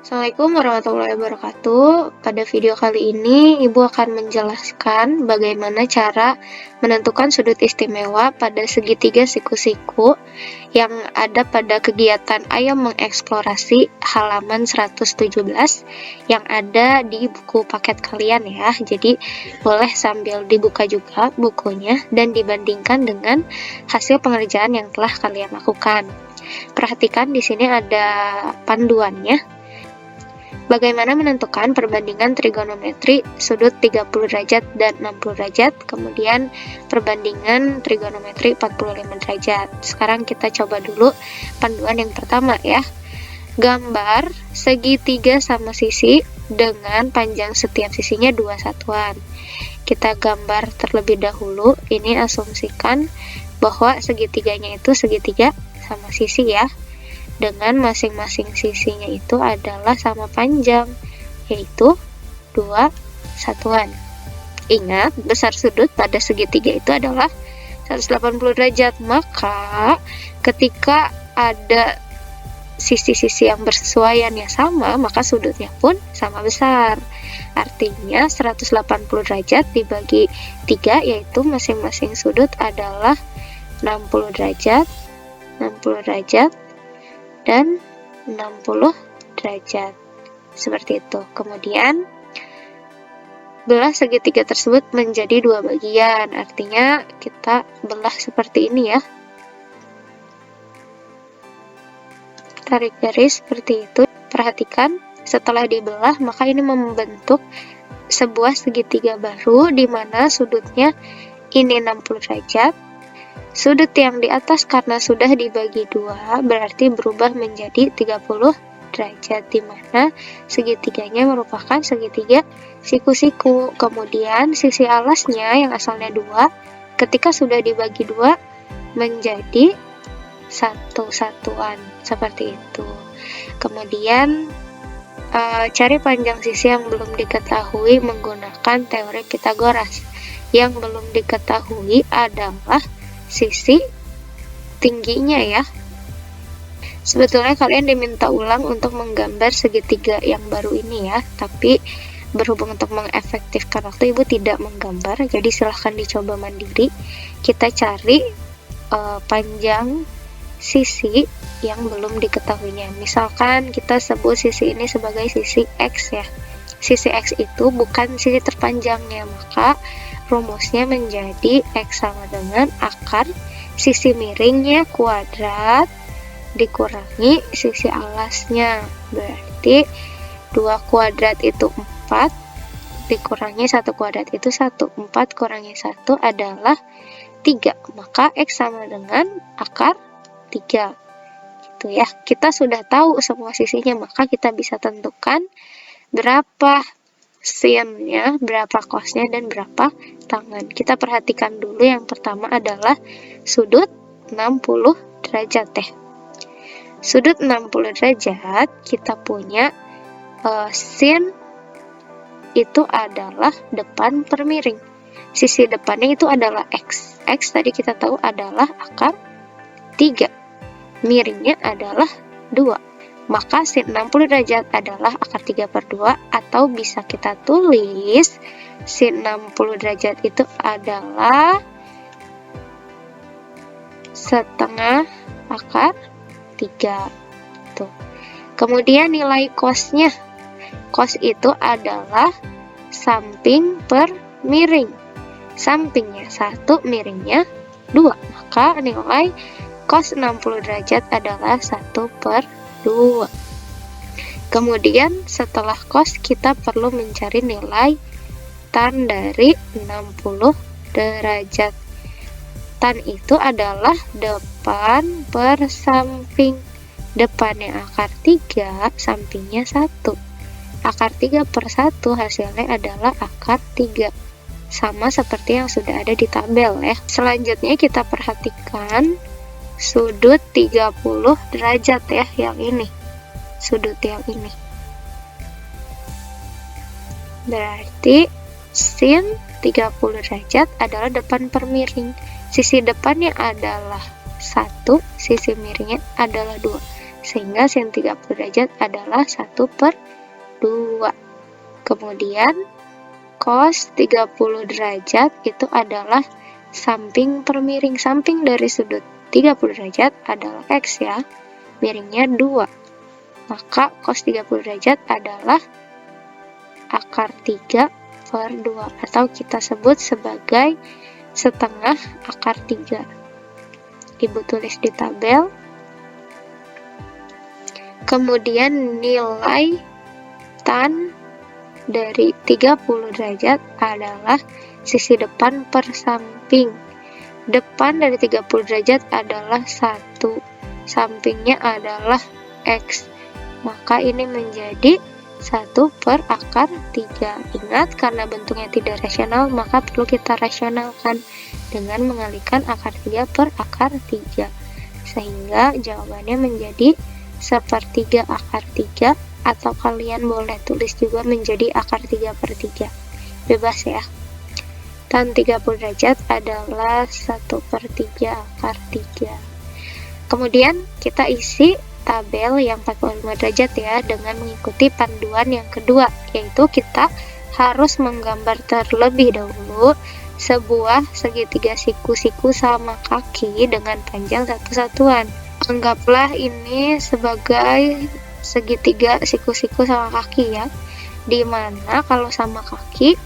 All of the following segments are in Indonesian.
Assalamualaikum warahmatullahi wabarakatuh. Pada video kali ini, Ibu akan menjelaskan bagaimana cara menentukan sudut istimewa pada segitiga siku-siku yang ada pada kegiatan Ayo Mengeksplorasi halaman 117 yang ada di buku paket kalian ya. Jadi, boleh sambil dibuka juga bukunya dan dibandingkan dengan hasil pengerjaan yang telah kalian lakukan. Perhatikan di sini ada panduannya. Bagaimana menentukan perbandingan trigonometri sudut 30 derajat dan 60 derajat, kemudian perbandingan trigonometri 45 derajat. Sekarang kita coba dulu panduan yang pertama ya. Gambar segitiga sama sisi dengan panjang setiap sisinya 2 satuan. Kita gambar terlebih dahulu, ini asumsikan bahwa segitiganya itu segitiga sama sisi ya. Dengan masing-masing sisinya itu adalah sama panjang, yaitu 2 satuan. Ingat, besar sudut pada segitiga itu adalah 180 derajat, maka ketika ada sisi-sisi yang bersesuaian yang sama, maka sudutnya pun sama besar. Artinya 180 derajat dibagi 3, yaitu masing-masing sudut adalah 60 derajat, 60 derajat, dan 60 derajat. Seperti itu. Kemudian belah segitiga tersebut menjadi 2 bagian. Artinya kita belah seperti ini ya. Tarik garis seperti itu. Perhatikan, setelah dibelah maka ini membentuk sebuah segitiga baru di mana sudutnya ini 60 derajat. Sudut yang di atas karena sudah dibagi 2 berarti berubah menjadi 30 derajat, di mana segitiganya merupakan segitiga siku-siku. Kemudian sisi alasnya yang asalnya 2 ketika sudah dibagi 2 menjadi 1 satuan, seperti itu. Kemudian cari panjang sisi yang belum diketahui menggunakan teori Pythagoras. Yang belum diketahui adalah sisi tingginya ya. Sebetulnya kalian diminta ulang untuk menggambar segitiga yang baru ini ya, tapi berhubung untuk mengefektifkan waktu Ibu tidak menggambar, jadi silahkan dicoba mandiri. Kita cari panjang sisi yang belum diketahuinya. Misalkan kita sebut sisi ini sebagai sisi X ya. Sisi X itu bukan sisi terpanjangnya, maka rumusnya menjadi X sama dengan akar sisi miringnya kuadrat dikurangi sisi alasnya. Berarti 2 kuadrat itu 4 dikurangi 1 kuadrat itu 1. 4 kurangi 1 adalah 3. Maka X sama dengan akar 3. Gitu ya. Kita sudah tahu semua sisinya, maka kita bisa tentukan berapa sinnya, berapa cosnya, dan berapa tangan. Kita perhatikan dulu yang pertama adalah sudut 60 derajat teh. Sudut 60 derajat kita punya sin itu adalah depan per miring. Sisi depannya itu adalah X. X tadi kita tahu adalah akar 3. Miringnya adalah 2. Maka sin 60 derajat adalah akar 3 per 2, atau bisa kita tulis sin 60 derajat itu adalah setengah akar 3. Tuh. Kemudian nilai cosnya. Cos itu adalah samping per miring. Sampingnya 1, miringnya 2. Maka nilai cos 60 derajat adalah 1 per 2. Kemudian setelah cos kita perlu mencari nilai tan dari 60 derajat. Tan itu adalah depan per samping. Depannya akar 3, sampingnya 1. Akar 3 per 1 hasilnya adalah akar 3. Sama seperti yang sudah ada di tabel ya. Selanjutnya kita perhatikan sudut 30 derajat ya, yang ini. Sudut yang ini. Berarti sin 30 derajat adalah depan per miring. Sisi depannya adalah 1, sisi miringnya adalah 2. Sehingga sin 30 derajat adalah 1/2. Kemudian cos 30 derajat itu adalah samping per miring. Samping dari sudut 30 derajat adalah X ya, miringnya 2. Maka cos 30 derajat adalah akar 3/2, atau kita sebut sebagai setengah akar 3. Ibu tulis di tabel. Kemudian nilai tan dari 30 derajat adalah sisi depan per samping. Depan dari 30 derajat adalah 1, sampingnya adalah X. Maka ini menjadi 1 per akar 3. Ingat, karena bentuknya tidak rasional, maka perlu kita rasionalkan dengan mengalihkan akar 3 per akar 3. Sehingga jawabannya menjadi 1/3 akar 3, atau kalian boleh tulis juga menjadi akar 3/3. Bebas ya. Tan 30 derajat adalah 1/3 akar 3. Kemudian kita isi tabel yang 45 derajat ya, dengan mengikuti panduan yang kedua, yaitu kita harus menggambar terlebih dahulu sebuah segitiga siku-siku sama kaki dengan panjang satu satuan. Anggaplah ini sebagai segitiga siku-siku sama kaki ya, dimana kalau sama kaki,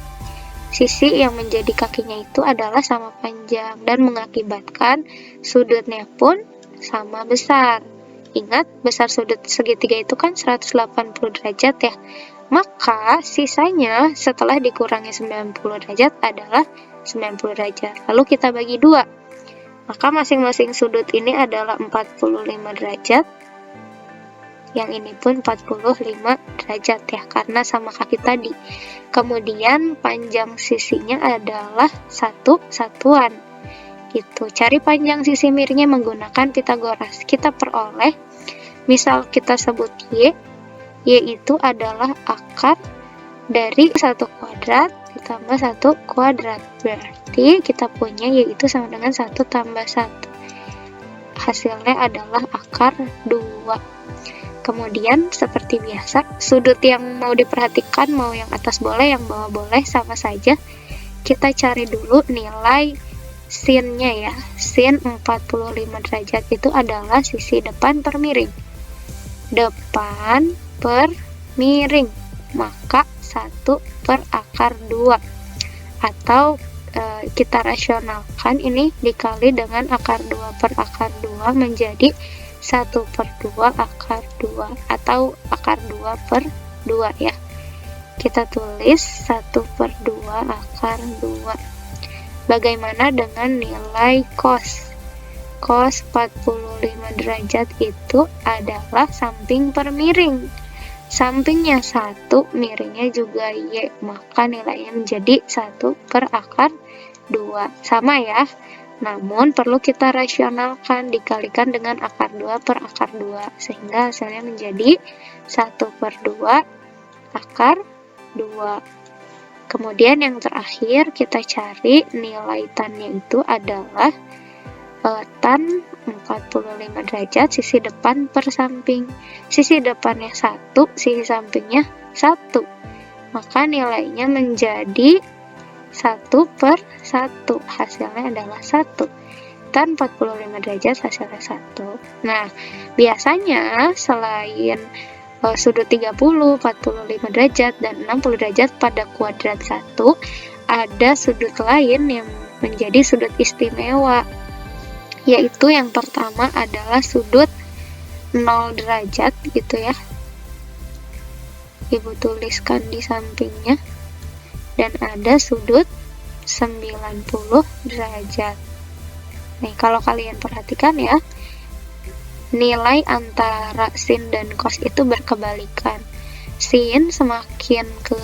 sisi yang menjadi kakinya itu adalah sama panjang dan mengakibatkan sudutnya pun sama besar. Ingat, besar sudut segitiga itu kan 180 derajat ya. Maka sisanya setelah dikurangi 90 derajat adalah 90 derajat. Lalu kita bagi 2. Maka masing-masing sudut ini adalah 45 derajat. Yang ini pun 45 derajat ya, karena sama kaki tadi. Kemudian panjang sisinya adalah 1 satuan. Gitu. Cari panjang sisi miringnya menggunakan Pitagoras. Kita peroleh, misal kita sebut Y itu adalah akar dari 1 kuadrat ditambah 1 kuadrat. Berarti kita punya Y itu sama dengan 1 tambah 1. Hasilnya adalah akar 2. Kemudian seperti biasa, sudut yang mau diperhatikan, mau yang atas boleh, yang bawah boleh, sama saja. Kita cari dulu nilai sinnya ya. Sin 45 derajat itu adalah sisi depan per miring. Depan per miring, maka 1 per akar 2. Atau kita rasionalkan ini dikali dengan akar 2 per akar 2 menjadi 1/2 akar 2, atau akar 2 per 2 ya. Kita tulis 1/2 akar 2. Bagaimana dengan nilai cos? Cos 45 derajat itu adalah samping per miring. Sampingnya 1, miringnya juga Y, maka nilainya menjadi 1 per akar 2. Sama ya. Namun perlu kita rasionalkan, dikalikan dengan akar 2 per akar 2, sehingga hasilnya menjadi 1/2 akar 2. Kemudian yang terakhir kita cari nilai tannya itu adalah tan 45 derajat sisi depan per samping. Sisi depannya 1, sisi sampingnya 1. Maka nilainya menjadi 1/1. Hasilnya adalah 1. Tan 45 derajat hasilnya 1. Nah, biasanya selain sudut 30, 45 derajat, dan 60 derajat pada kuadrat 1, ada sudut lain yang menjadi sudut istimewa, yaitu yang pertama adalah sudut 0 derajat gitu ya. Ibu tuliskan di sampingnya. Dan ada sudut 90 derajat. Nih, kalau kalian perhatikan ya, nilai antara sin dan cos itu berkebalikan. Sin semakin ke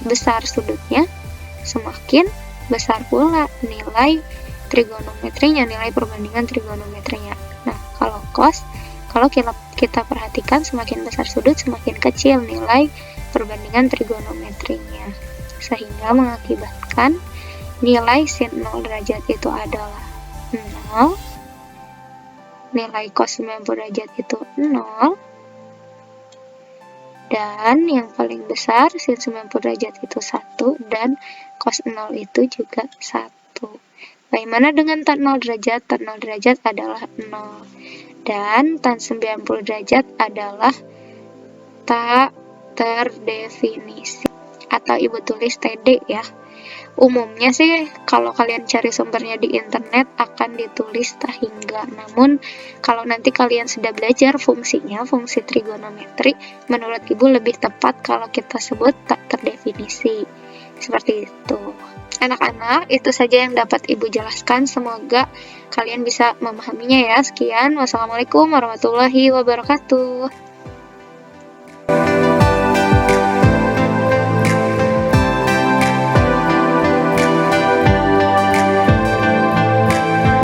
besar sudutnya, semakin besar pula nilai trigonometrinya, nilai perbandingan trigonometrinya. Nah, Kalau kita perhatikan semakin besar sudut semakin kecil nilai perbandingan trigonometrinya, sehingga mengakibatkan nilai sin 0 derajat itu adalah 0, nilai cos 90 derajat itu 0, dan yang paling besar sin 90 derajat itu 1 dan cos 0 itu juga 1. Bagaimana dengan tan 0 derajat? Tan 0 derajat adalah 0. Dan tan 90 derajat adalah tak terdefinisi, atau ibu tulis TD ya. Umumnya sih kalau kalian cari sumbernya di internet akan ditulis tak hingga. Namun kalau nanti kalian sudah belajar fungsinya, fungsi trigonometri, menurut ibu lebih tepat kalau kita sebut tak terdefinisi. Seperti itu. Anak-anak, itu saja yang dapat ibu jelaskan. Semoga kalian bisa memahaminya ya. Sekian, wassalamualaikum warahmatullahi wabarakatuh.